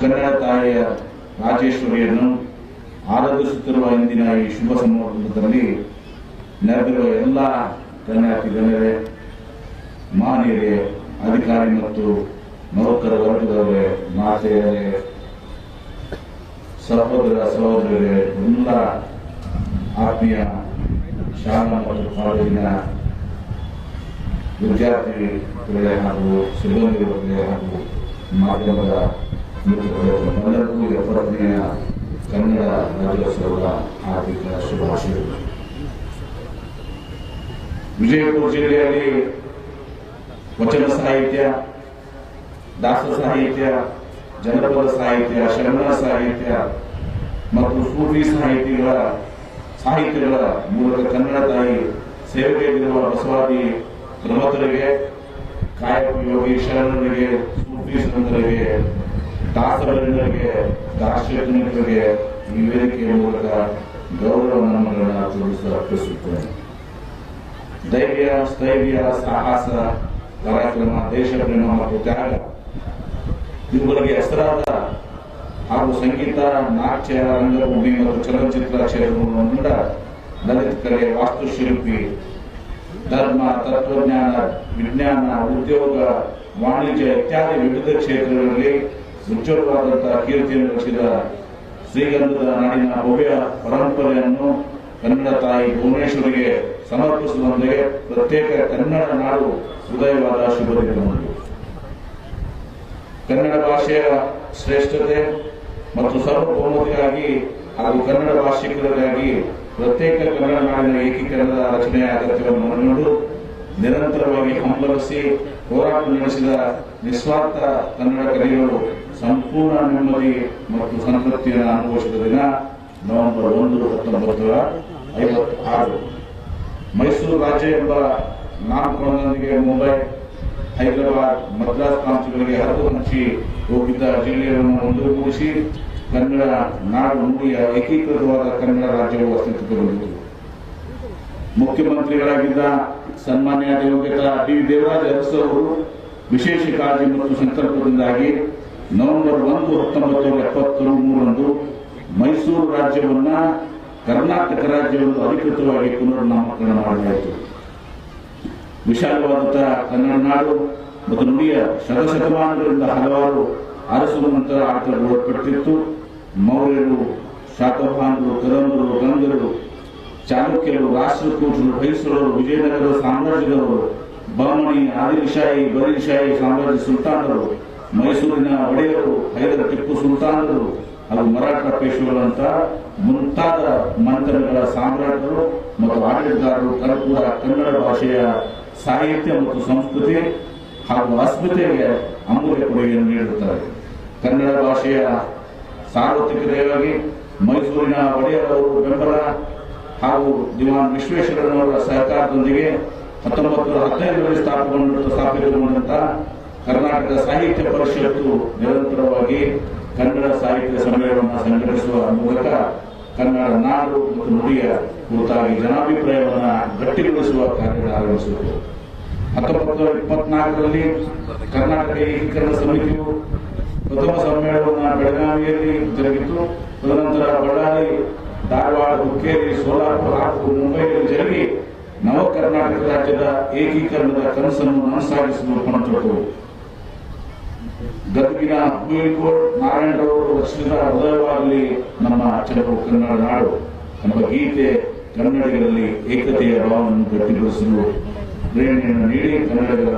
ಕನ್ನಡ ತಾಯಿಯ ರಾಜೇಶ್ವರಿಯನ್ನು ಆರಾಧಿಸುತ್ತಿರುವ ಇಂದಿನ ಈ ಶುಭ ಸಂದರ್ಭದಲ್ಲಿ ನೆರೆದಿರುವ ಎಲ್ಲ ಕನ್ನಡತಿ ಗಣ್ಯರೇ, ಮಾನ್ಯರೇ, ಅಧಿಕಾರಿ ಮತ್ತು ನೌಕರ ವರ್ಗದವರೇ, ಮಾತೆಯರೇ, ಸಹೋದರ ಸಹೋದರರೇ, ಎಲ್ಲ ಆತ್ಮೀಯ ಶಾಲಾ ಮತ್ತು ಕಾಲೇಜಿನ ವಿದ್ಯಾರ್ಥಿಗಳೇ ಹಾಗೂ ಸಿಬ್ಬಂದಿಗಳೇ ಹಾಗೂ ಮಾಧ್ಯಮದ ಮಿತ್ರರೆಲ್ಲರಿಗೂ 70ನೇ ಕನ್ನಡ ರಾಜ್ಯೋತ್ಸವದ ಹಾರ್ದಿಕ ಶುಭಾಶಯಗಳು. ವಿಜಯಪುರ ಜಿಲ್ಲೆಯಲ್ಲಿ ವಚನ ಸಾಹಿತ್ಯ, ದಾಸ ಸಾಹಿತ್ಯ, ಜನಪದ ಸಾಹಿತ್ಯ, ಶರಣ ಸಾಹಿತ್ಯ ಮತ್ತು ಸೂಫಿ ಸಾಹಿತ್ಯಗಳ ಮೂಲಕ ಕನ್ನಡ ತಾಯಿ ಸೇವೆಗಿರುವ ಬಸವಾದಿ ಪ್ರಮುಖರಿಗೆ, ಕಾಯಕ ಯೋಗಿ ಶರಣರಿಗೆ, ಸೂಫಿ ಸಂತರಿಗೆ, ದಾಸರಿಗೆ, ದಾರ್ಶನಿಕರಿಗೆ ಈ ವೇದಿಕೆಯ ಮೂಲಕ ಗೌರವ ನಮನಗಳನ್ನು ಅರ್ಪಿಸುತ್ತೇನೆ. ಧೈರ್ಯ, ಸ್ಥೈರ್ಯ, ಸಾಹಸ, ಪರಾಕ್ರಮ, ದೇಶ ಪ್ರೇಮ ಮತ್ತು ತ್ಯಾಗ ಇವುಗಳಿಗೆ ಹೆಸರಾದ ಹಾಗೂ ಸಂಗೀತ, ನಾಟ್ಯ, ರಂಗಭೂಮಿ ಮತ್ತು ಚಲನಚಿತ್ರ ಕ್ಷೇತ್ರವನ್ನು ಲಲಿತ ಕಲೆ, ವಾಸ್ತುಶಿಲ್ಪಿ, ಧರ್ಮ, ತತ್ವಜ್ಞಾನ, ವಿಜ್ಞಾನ, ಉದ್ಯೋಗ, ವಾಣಿಜ್ಯ ಇತ್ಯಾದಿ ವಿವಿಧ ಕ್ಷೇತ್ರಗಳಲ್ಲಿ ಉಜ್ವಲವಾದಂತಹ ಕೀರ್ತಿಯನ್ನು ಗಳಿಸಿದ ಶ್ರೀಗಂಧದ ನಾಡಿನ ಭವ್ಯ ಪರಂಪರೆಯನ್ನು ಕನ್ನಡ ತಾಯಿ ಭುವನೇಶ್ವರಿಗೆ ಸಮರ್ಪಿಸುವಂತೆ ಪ್ರತ್ಯೇಕ ಕನ್ನಡ ನಾಡು ಉದಯವಾದ ಶುಭ ದಿನದಂದು ಕನ್ನಡ ಭಾಷೆಯ ಶ್ರೇಷ್ಠತೆ ಮತ್ತು ಸಾರ್ವಭೌಮತೆಗಾಗಿ ಹಾಗೂ ಕನ್ನಡ ಭಾಷಿಕರಿಗಾಗಿ ಪ್ರತ್ಯೇಕ ಕನ್ನಡ ನಾಡಿನ ಏಕೀಕರಣದ ರಚನೆಯ ಅಗತ್ಯವನ್ನು ಮನಗಂಡು ನಿರಂತರವಾಗಿ ಹಂಬಲಿಸಿ ಹೋರಾಟ ನಡೆಸಿದ ನಿಸ್ವಾರ್ಥ ಕನ್ನಡ ಕಲಿಗಳು ಸಂಪೂರ್ಣ ನೆಮ್ಮದಿ ಮತ್ತು ಸಂತೃಪ್ತಿಯನ್ನು ಅನುಭವಿಸಿದ ದಿನ ನವೆಂಬರ್ 1, 1956. ಮೈಸೂರು ರಾಜ್ಯ ಎಂಬ ನಾಮಕರಣದೊಂದಿಗೆ ಮುಂಬೈ, ಹೈದರಾಬಾದ್, ಮದ್ರಾಸ್ ಪ್ರಾಂತ್ಯಗಳಿಗೆ ಹರಿದು ಹಂಚಿ ಹೋಗಿದ್ದ ಜಿಲ್ಲೆಯನ್ನು ಒಂದುಗೂಡಿಸಿ ಕನ್ನಡ ನಾಡು ನುಡಿಯ ಏಕೀಕೃತವಾದ ಕನ್ನಡ ರಾಜ್ಯವು ಅಸ್ತಿತ್ವಕ್ಕೆ ಬಂದಿತು. ಮುಖ್ಯಮಂತ್ರಿಗಳಾಗಿದ್ದ ಸನ್ಮಾನ್ಯ ದಿವಂಗತ ಡಿ. ದೇವರಾಜ ಅರಸು ಅವರು ವಿಶೇಷ ಕಾಳಜಿ ಮತ್ತು ಸಂಕಲ್ಪದಿಂದಾಗಿ ನವೆಂಬರ್ 1, 1973 ಮೈಸೂರು ರಾಜ್ಯವನ್ನ ಕರ್ನಾಟಕ ರಾಜ್ಯವನ್ನು ಅಧಿಕೃತವಾಗಿ ಪುನರ್ನಾಮಕರಣ ಮಾಡಲಾಯಿತು. ವಿಶಾಲವಾದಂತಹ ಕನ್ನಡ ನಾಡು ಮತ್ತು ನುಡಿಯ ಶತಶತಮಾನಗಳಿಂದ ಹಲವಾರು ಅರಸರು ನಂತರ ಆಟಗಳು ಒಳಪಟ್ಟಿತ್ತು. ಮೌರ್ಯರು, ಶಾತವಾಹನರು, ಕದಂಬರು, ಗಂಗರು, ಚಾಲುಕ್ಯರು, ರಾಷ್ಟ್ರಕೂಟರು, ಹೊಯ್ಸಳರು, ವಿಜಯನಗರ ಸಾಮ್ರಾಜ್ಯದವರು, ಬಹಮನಿ, ಆದಿಲ್ಶಾಹಿ, ಬರೀಶಾಹಿ ಸಾಮ್ರಾಜ್ಯ ಸುಲ್ತಾನರು, ಮೈಸೂರಿನ ಒಡೆಯರು, ಹೈದರ ಟಿಪ್ಪು ಸುಲ್ತಾನರು ಹಾಗೂ ಮರಾಠ ಪೇಶ್ವೆಗಳಂತ ಮುಂತಾದ ಮಂತ್ರಿಗಳ ಸಾಮ್ರಾಟರು ಮತ್ತು ಆಡಳಿತಗಾರರು ಕೂಡ ಕನ್ನಡ ಭಾಷೆಯ ಸಾಹಿತ್ಯ ಮತ್ತು ಸಂಸ್ಕೃತಿ ಹಾಗೂ ಅಸ್ಮಿತೆಗೆ ಅಮೂಲ್ಯ ಕೊಡುಗೆಯನ್ನು ನೀಡುತ್ತಾರೆ. ಕನ್ನಡ ಭಾಷೆಯ ಸಾರ್ವತ್ರಿಕತೆಯಾಗಿ ಮೈಸೂರಿನ ಒಡೆಯರವರು ಬೆಂಬಲ ಹಾಗೂ ದಿವಾನ್ ವಿಶ್ವೇಶ್ವರಯ್ಯನವರ ಸಹಕಾರದೊಂದಿಗೆ 1915ರಲ್ಲಿ ಸ್ಥಾಪಿತಗೊಂಡಂತಹ ಕರ್ನಾಟಕ ಸಾಹಿತ್ಯ ಪರಿಷತ್ತು ನಿರಂತರವಾಗಿ ಕನ್ನಡ ಸಾಹಿತ್ಯ ಸಮ್ಮೇಳನವನ್ನು ಸಂಘಟಿಸುವ ಮೂಲಕ ಕನ್ನಡ ನಾಡು ಮತ್ತು ನುಡಿಯ ಕುರಿತಾಗಿ ಜನಾಭಿಪ್ರಾಯವನ್ನು ಗಟ್ಟಿಗೊಳಿಸುವ ಕಾರ್ಯ ಆರಂಭಿಸಿತು. 1924ರಲ್ಲಿ ಕರ್ನಾಟಕ ಏಕೀಕರಣ ಸಮಿತಿಯು ಪ್ರಥಮ ಸಮ್ಮೇಳನವನ್ನು ಬೆಳಗಾವಿಯಲ್ಲಿ ಜರುಗಿತು. ತದನಂತರ ಬಳ್ಳಾರಿ, ಧಾರವಾಡ, ಹುಕ್ಕೇರಿ, ಸೋಲಾಪುರ ಹಾಗೂ ಮುಂಬೈಯಲ್ಲಿ ಜರುಗಿ ನವ ಕರ್ನಾಟಕ ರಾಜ್ಯದ ಏಕೀಕರಣದ ಕನಸನ್ನು ನನಸಾಗಿಸಲು ಪಣತೊಟ್ಟು ಗದಗಿನ ಹುಯಿಕೋಡ್ ನಾರಾಯಣರವರು ರಚಿಸಿದ ಉದಯವಾಗಲಿ ನಮ್ಮ ಚೆಲುವು ಕನ್ನಡ ನಾಡು ಎಂಬ ಗೀತೆ ಕನ್ನಡಿಗರಲ್ಲಿ ಏಕತೆಯ ಭಾವವನ್ನು ಗಟ್ಟಿಗೊಳಿಸಲು ಪ್ರೇರಣೆಯನ್ನು ನೀಡಿ ಕನ್ನಡಿಗರ